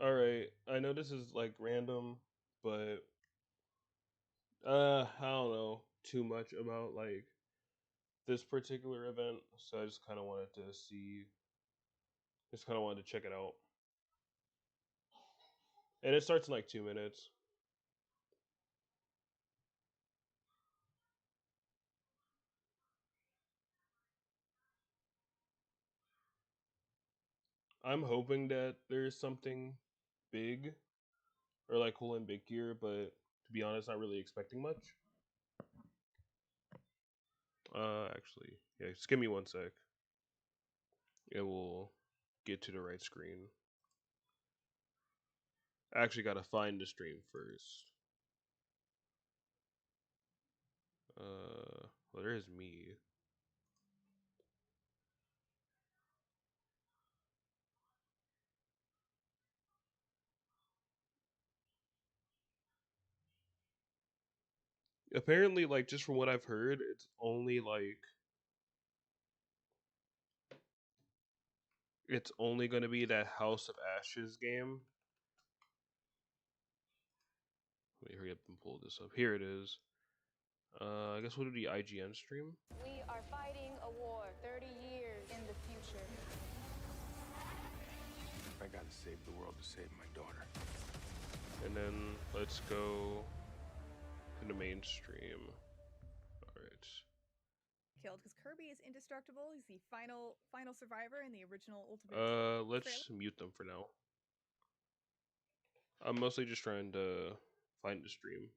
All right, I know this is like random, but I don't know too much about like this particular event, so I just kind of wanted to see, just kind of wanted to check it out. And it starts in like 2 minutes. I'm hoping that there's something big or like cool and big here, but to be honest, not really expecting much. Actually, yeah, just give me one sec. It will get to the right screen. I actually gotta find the stream first. Well, there's me. Apparently, like just from what I've heard, it's only gonna be that House of Ashes game. Let me hurry up and pull this up. Here it is. I guess we'll do the IGN stream. We are fighting a war 30 years in the future. I gotta save the world to save my daughter. And then let's go to the mainstream. Alright. Killed because Kirby is indestructible. He's the final survivor in the original Ultimate. Let's mute them for now. I'm mostly just trying to find the stream.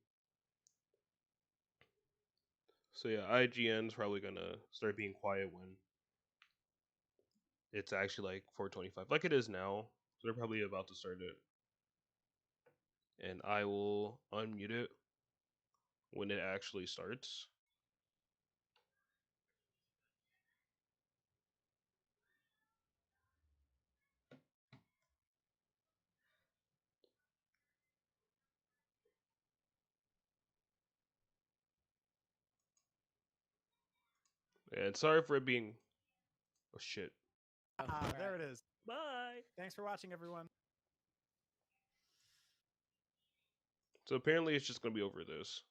So yeah, IGN's probably gonna start being quiet when it's actually like 4:25, like it is now. So they're probably about to start it, and I will unmute it when it actually starts. And sorry for it being. Oh shit. There it is. Bye. Thanks for watching, everyone. So apparently it's just gonna be over this.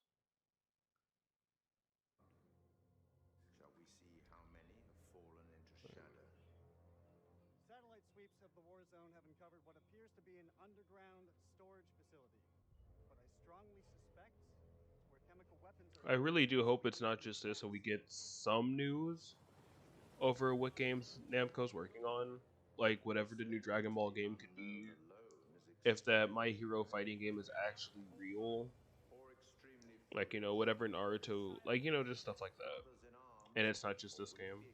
Shall we see how many have fallen into shadow? Satellite sweeps of the war zone have uncovered what appears to be an underground storage facility. But I strongly suspect it's where chemical weapons are. I really do hope it's not just this, and we get some news over what games Namco's working on, like whatever the new Dragon Ball game could be. If that My Hero fighting game is actually real, like whatever Naruto, like just stuff like that, and it's not just this game.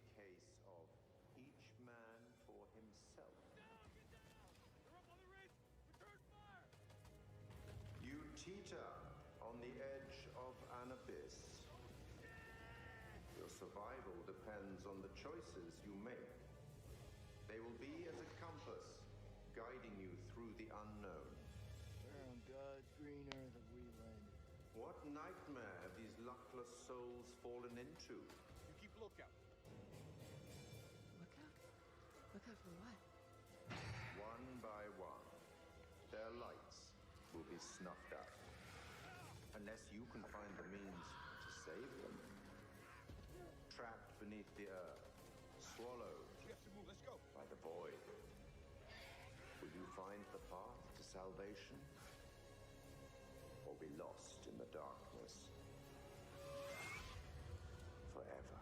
You teeter on the edge of an abyss. Your survival depends on the choices you make. They will be as a compass, guiding you through the unknown. Where on God's green earth have we landed? What nightmare have these luckless souls fallen into? You keep lookout. Lookout? Lookout for what? One by one, their lights will be snuffed out. Unless you can find the means to save them. Trapped beneath the earth, swallowed by the void. Will you find the path to salvation? Or be lost in the darkness? Forever.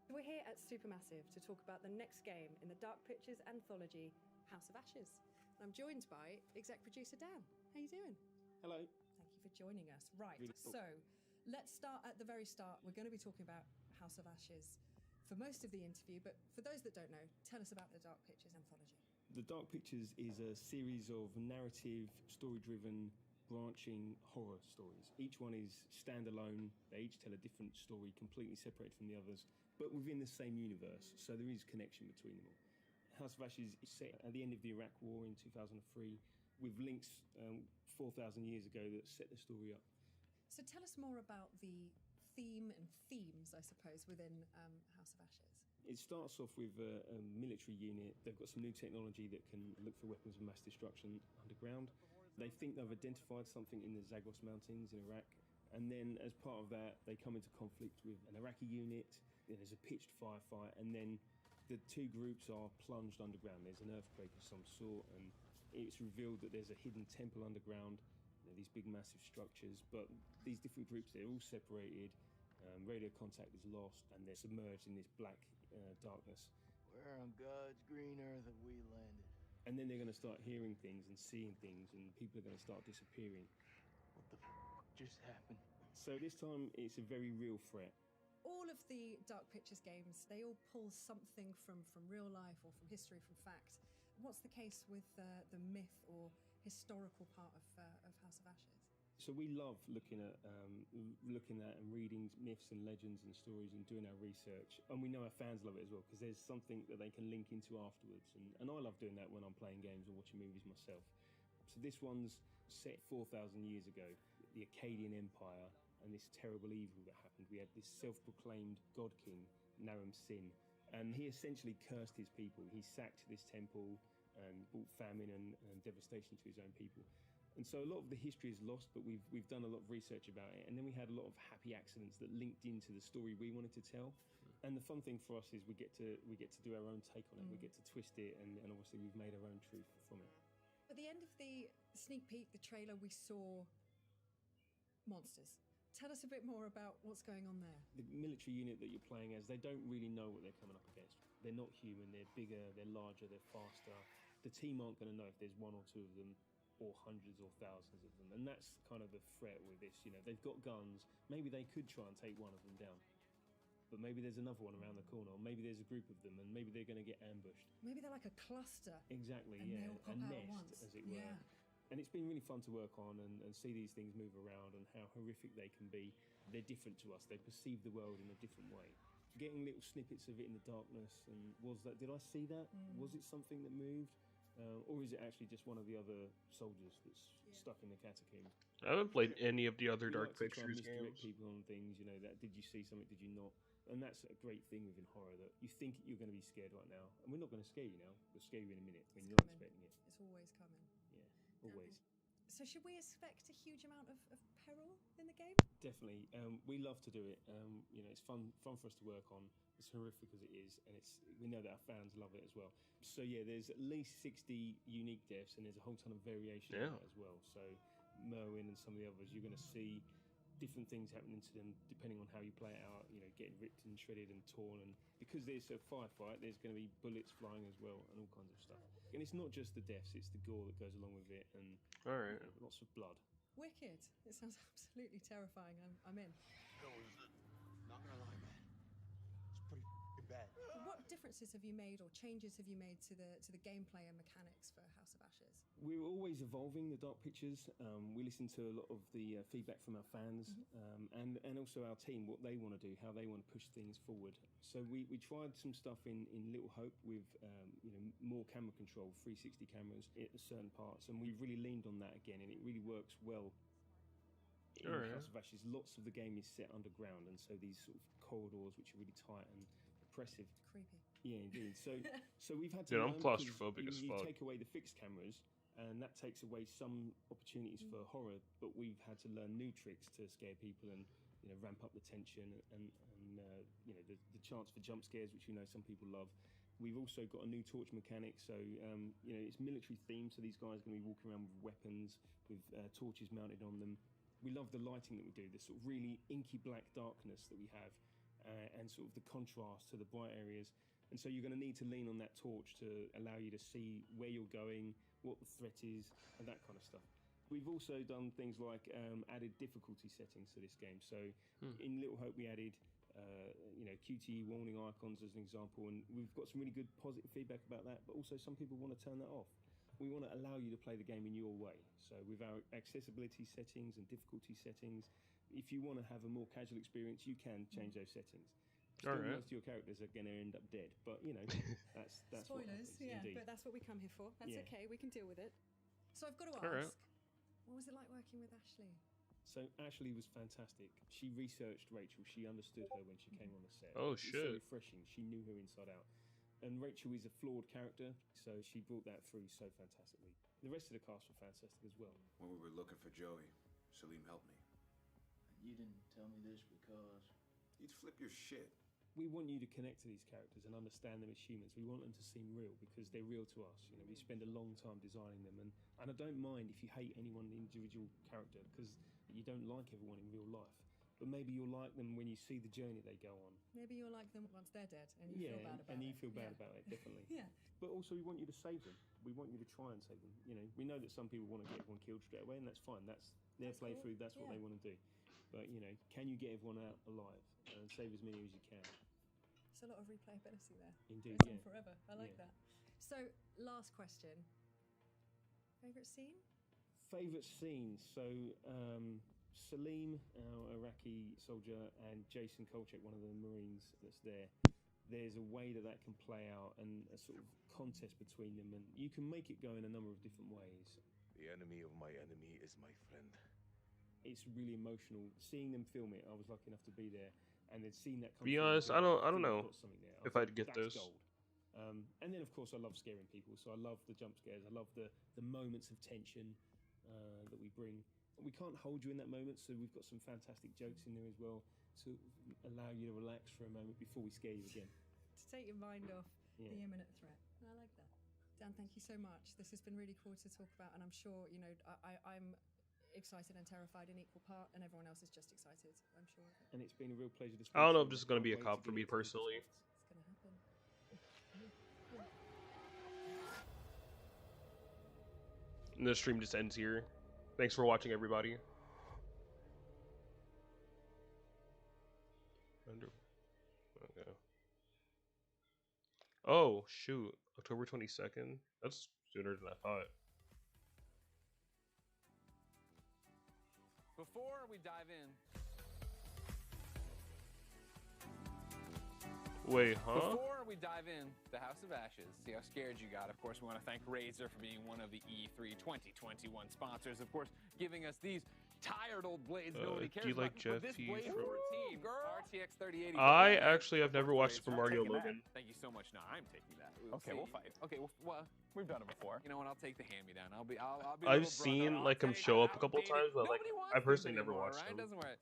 We're here at Supermassive to talk about the next game in the Dark Pictures anthology, House of Ashes. And I'm joined by exec producer Dan. How you doing? Hello. Thank you for joining us. Right, Really cool. so let's start at the very start. We're going to be talking about House of Ashes for most of the interview, but for those that don't know, tell us about the Dark Pictures anthology. The Dark Pictures is a series of narrative, story-driven, branching horror stories. Each one is standalone. They each tell a different story, completely separated from the others, but within the same universe. So there is connection between them all. House of Ashes is set at the end of the Iraq War in 2003 with links 4,000 years ago that set the story up. So tell us more about the theme and themes, I suppose, within House of Ashes. It starts off with a military unit. They've got some new technology that can look for weapons of mass destruction underground. They think they've identified something in the Zagros Mountains in Iraq. And then as part of that, they come into conflict with an Iraqi unit. There's a pitched firefight, and then the two groups are plunged underground. There's an earthquake of some sort, and it's revealed that there's a hidden temple underground, these big massive structures, but these different groups, they're all separated. Radio contact is lost, and they're submerged in this black darkness. Where on God's green earth have we landed? And then they're going to start hearing things and seeing things, and people are going to start disappearing. What the just happened? So this time, it's a very real threat. All of the Dark Pictures games, they all pull something from real life or from history, from fact. What's the case with the myth or historical part of House of Ashes? So we love looking at and reading myths and legends and stories and doing our research, and we know our fans love it as well because there's something that they can link into afterwards, and I love doing that when I'm playing games or watching movies myself. So this one's set 4,000 years ago, the Akkadian Empire, and this terrible evil that happened. We had this self-proclaimed god king, Naram Sin, and he essentially cursed his people. He sacked this temple and brought famine and devastation to his own people. And so a lot of the history is lost, but we've done a lot of research about it. And then we had a lot of happy accidents that linked into the story we wanted to tell. And the fun thing for us is we get to do our own take on it. We get to twist it, and obviously we've made our own truth from it. At the end of the sneak peek, the trailer, we saw monsters. Tell us a bit more about what's going on there. The military unit that you're playing as, they don't really know what they're coming up against. They're not human, they're bigger, they're larger, they're faster. The team aren't going to know if there's one or two of them, or hundreds or thousands of them. And that's kind of the threat with this. You know, they've got guns. Maybe they could try and take one of them down. But maybe there's another one around the corner, or maybe there's a group of them, and maybe they're going to get ambushed. Maybe they're like a cluster. Exactly, and yeah. they all pop A out nest, at once. as it were. Yeah. And it's been really fun to work on and see these things move around and how horrific they can be. They're different to us. They perceive the world in a different way. Getting little snippets of it in the darkness, and did I see that? Was it something that moved? Or is it actually just one of the other soldiers that's stuck in the catacomb? I haven't played any of the other We Dark like to try and Pictures misdirect games. people on things, you know, that did you see something, did you not? And that's a great thing within horror, that you think you're going to be scared right now, and we're not going to scare you now. We'll scare you in a minute when you're not expecting it. It's always coming. Yeah, always. So should we expect a huge amount of peril in the game? Definitely. We love to do it. You know, it's fun for us to work on. As horrific as it is, and we know that our fans love it as well. So yeah, there's at least 60 unique deaths, and there's a whole ton of variation in that as well. So Merwin and some of the others, you're going to see different things happening to them depending on how you play it out. You know, getting ripped and shredded and torn, and because there's a firefight, there's going to be bullets flying as well, and all kinds of stuff. And it's not just the deaths; it's the gore that goes along with it, and lots of blood. Wicked. It sounds absolutely terrifying. I'm in. Not gonna lie, man. It's pretty bad. What differences have you made, or changes have you made to the gameplay and mechanics for House of Ashes? We're always evolving the Dark Pictures. We listen to a lot of the feedback from our fans, and also our team, what they want to do, how they want to push things forward. So we tried some stuff in Little Hope with more camera control, 360 cameras at certain parts, and we've really leaned on that again, and it really works well. In House of Ashes, lots of the game is set underground, and so these sort of corridors which are really tight and oppressive. Creepy. Yeah, indeed. So we've had to. Dude, I'm learn, claustrophobic because as you fuck. take away the fixed cameras, and that takes away some opportunities for horror. But we've had to learn new tricks to scare people and ramp up the tension and the chance for jump scares, which we know some people love. We've also got a new torch mechanic, so it's military themed. So these guys are going to be walking around with weapons, with torches mounted on them. We love the lighting that we do, the sort of really inky black darkness that we have, and sort of the contrast to the bright areas. And so you're going to need to lean on that torch to allow you to see where you're going, what the threat is, and that kind of stuff. We've also done things like added difficulty settings to this game. So in Little Hope we added QTE warning icons as an example, and we've got some really good positive feedback about that, but also some people want to turn that off. We want to allow you to play the game in your way. So with our accessibility settings and difficulty settings, if you want to have a more casual experience, you can change those settings. Still, Alright. most of your characters are going to end up dead, but you know that's what Spoilers, happens, yeah, indeed. but that's what we come here for. That's Yeah. okay, we can deal with it. So I've got to ask, Alright. what was it like working with Ashley? So Ashley was fantastic. She researched Rachel. She understood her when she came on the set. Oh, It was so shit. refreshing. She knew her inside out. And Rachel is a flawed character, so she brought that through so fantastically. The rest of the cast were fantastic as well. When we were looking for Joey, Salim helped me. You didn't tell me this because... You'd flip your shit. We want you to connect to these characters and understand them as humans. We want them to seem real because they're real to us. You know, we spend a long time designing them, and I don't mind if you hate any one individual character because you don't like everyone in real life. But maybe you'll like them when you see the journey they go on. Maybe you'll like them once they're dead and you feel bad about and it. you feel bad Yeah. about it, definitely. Yeah. But also, we want you to save them. We want you to try and save them. You know, we know that some people want to get everyone killed straight away, and that's fine. That's their That's cool. playthrough. That's what Yeah. they want to do. But you know, can you get everyone out alive and save as many as you can? It's a lot of replayability there. Indeed, Goes on yeah. forever. I like Yeah. that. So, last question. Favorite scene? Favorite scenes. So, Salim, our Iraqi soldier, and Jason Kolchak, one of the Marines that's there. There's a way that can play out and a sort of contest between them, and you can make it go in a number of different ways. The enemy of my enemy is my friend. It's really emotional. Seeing them film it, I was lucky enough to be there, and then seeing that. Be come through honest, as well, I don't think know we've got something there. I if think I'd get that's those. gold. And then, of course, I love scaring people. So I love the jump scares. I love the moments of tension that we bring. We can't hold you in that moment, so we've got some fantastic jokes in there as well to allow you to relax for a moment before we scare you again. To take your mind off Yeah. the imminent threat. I like that. Dan, thank you so much. This has been really cool to talk about, and I'm sure, you know, I'm excited and terrified in equal part, and everyone else is just excited, I'm sure. And it's been a real pleasure to speak I don't know to if you. this is gonna be a Can't wait cop to for get me into personally. Microsoft. It's going to happen. And the stream just ends here. Thanks for watching, everybody. Okay. Oh shoot, October 22nd. That's sooner than I thought. Before we dive in, Wait, huh? Before we dive in, the House of Ashes, see how scared you got. Of course, we want to thank Razer for being one of the E3 2021 sponsors. Of course, giving us these tired old blades nobody cares do you like about. Jeff But this P Blade from- 14 RTX 3080. I actually have never watched Super Mario Taking that. Logan. Thank you so much. No, I'm taking that. Okay, we'll fight. Okay, well, We've done it before. you know what? I'll take the hand-me-down. I'll be little I've brother. seen I'll like him take show it. up a couple Outdated. times, but like Nobody wants I these personally never anymore, watched right? them. Doesn't worry.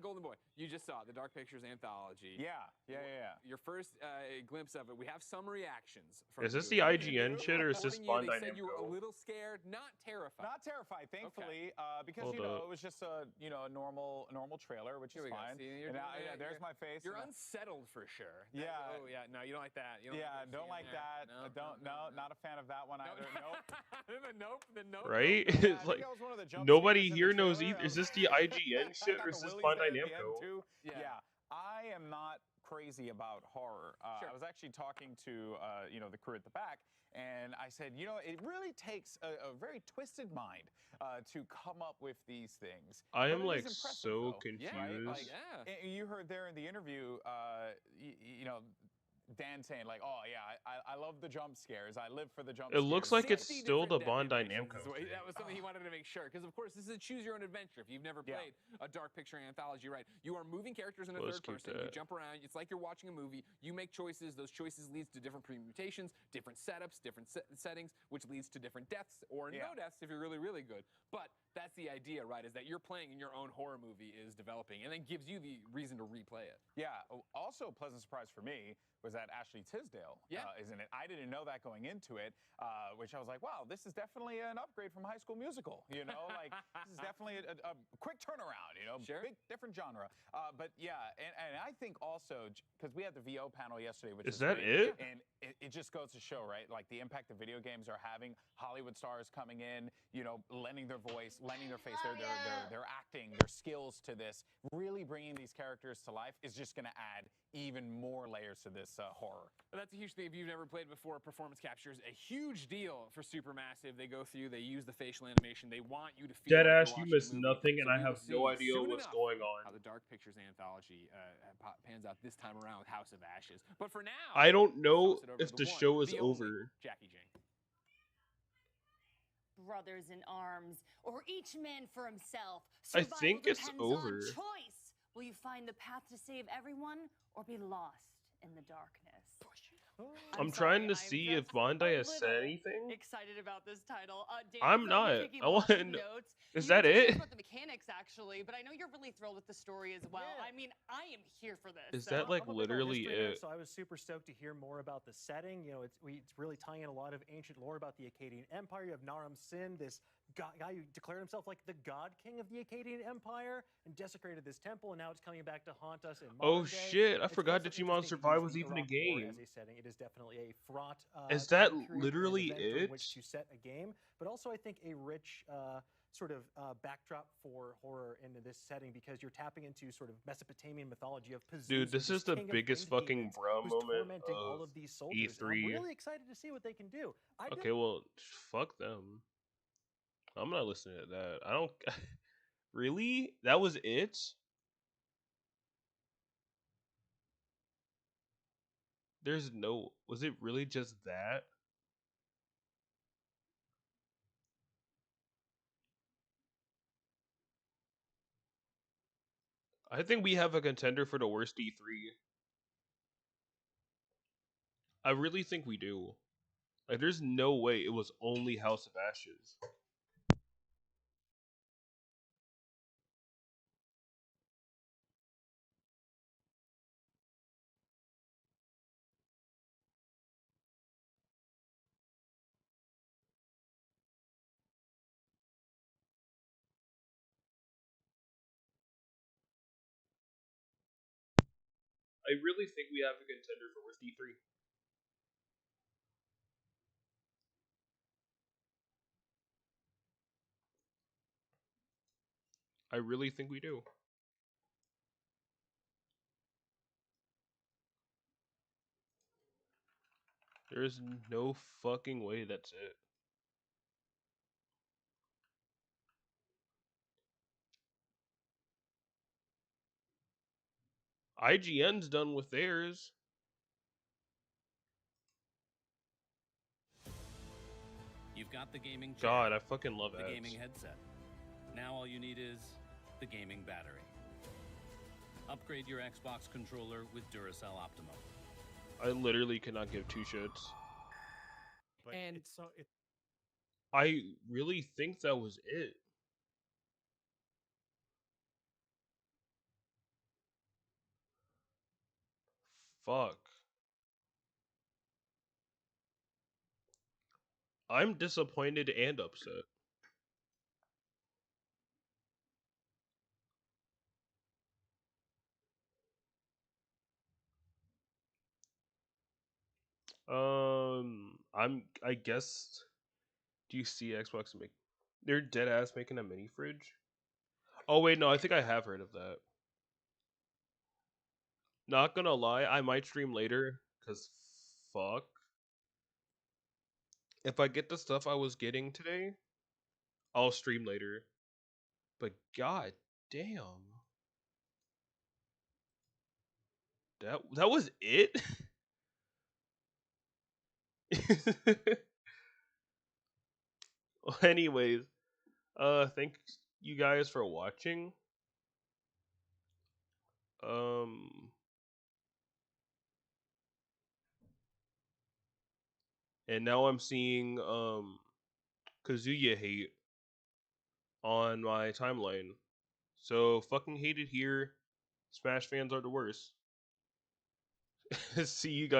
Golden Boy, you just saw the Dark Pictures anthology. Yeah. Your first glimpse of it. We have some reactions from Is this you. the IGN shit or is this Reporting you, Bandai They said you were a Namco? little scared, not terrified. Not terrified, thankfully, because Hold up. it was just a a normal trailer, which Here is we go. fine. See, you're And doing it. there's my face. You're and unsettled for sure. Yeah. Oh yeah. No, you don't like that. You don't yeah, like don't like that. Not a fan of that one either. Nope. The nope. Right? Yeah, I It's think like that was one of the jump nobody scares in here the knows trailer. either. I Is was this the IGN shit I or got is the this willies Bandai there at the end, Namco? too. Yeah. I am not crazy about horror. Sure. I was actually talking to the crew at the back, and I said, it really takes a very twisted mind to come up with these things. I am But it like is impressive, so though. confused. Right? Like, Yeah. you heard there in the interview, Dan saying like, "Oh yeah, I love the jump scares. I live for the jump It scares." looks like it's 60 still the different Bandai definitions Namco is what- thing. That was something he wanted to make sure, because of course this is a choose your own adventure. If you've never played a Dark Picture anthology, right? You are moving characters in a Let's third keep person. You that. jump around. It's like you're watching a movie. You make choices. Those choices leads to different permutations, different setups, different settings, which leads to different deaths or no deaths if you're really, really good. But that's the idea, right? Is that you're playing and your own horror movie is developing, and then gives you the reason to replay it. Yeah. Also, a pleasant surprise for me was that Ashley Tisdale is in it. I didn't know that going into it, which I was like, wow, this is definitely an upgrade from High School Musical. Like this is definitely a quick turnaround. Sure. Big different genre. But yeah, and I think also because we had the VO panel yesterday, which Is that great, it? and it just goes to show, right? Like the impact that video games are having. Hollywood stars coming in, lending their voice, lending their face, their acting, their skills to this, really bringing these characters to life is just going to add even more layers to this horror. That's a huge thing. If you've never played before, performance capture is a huge deal for Supermassive. They go through, they use the facial animation. They want you to feel Deadass, like you you're missed watching a movie. nothing, and So I we have will no see idea soon what's enough going on. how the Dark Pictures anthology pans out this time around with House of Ashes. But for now, I don't know toss it over if to the one, show is the only over. Jackie Jane. Brothers in arms, or each man for himself. I Survival think it's depends over. on choice. Will you find the path to save everyone, or be lost in the darkness? I'm trying to see if Bandai has said anything. Excited about this title. Dan, I'm not. taking I want lots of to know. notes. Is You that were telling us it? about the mechanics, actually, but I know you're really thrilled with the story as well. Yeah. I mean, I am here for this. Is that like I'm a big on literally history nerd, it? so I was super stoked to hear more about the setting. You know, it's really tying in a lot of ancient lore about the Akkadian Empire. You have Naram Sin, this guy who declared himself like the god king of the Akkadian Empire and desecrated this temple, and now it's coming back to haunt us in modern Oh day. shit! I It's forgot also Digimon interesting to Survive use was the even a Iraq War game. as a setting. It is definitely a fraught. Is that time period and literally event during it? which to set a game, but also I think a rich sort of backdrop for horror into this setting because you're tapping into sort of Mesopotamian mythology of Pazuzu. Dude, this is the king of biggest winged fucking demons bro who's moment tormenting all of of these soldiers. And I'm E3. really excited to see what they can do. Okay, well, fuck them. I'm not listening to that. I don't. Really? That was it? There's no. Was it really just that? I think we have a contender for the worst E3. I really think we do. Like, there's no way it was only House of Ashes. I really think we have a contender for worst E3. I really think we do. There's no fucking way that's it. IGN's done with theirs. You've got the gaming chair, God, I fucking love the ads. gaming headset. Now all you need is the gaming battery. Upgrade your Xbox controller with Duracell Optimum. I literally cannot give two shits. But And I really think that was it. Fuck. I'm disappointed and upset. I guess. Do you see Xbox make? They're dead ass making a mini fridge. Oh wait, no, I think I have heard of that. Not gonna lie, I might stream later, cause fuck. If I get the stuff I was getting today, I'll stream later. But god damn. That was it? Anyways, thank you guys for watching. And now I'm seeing Kazuya hate on my timeline. So fucking hate it here. Smash fans are the worst. See you guys.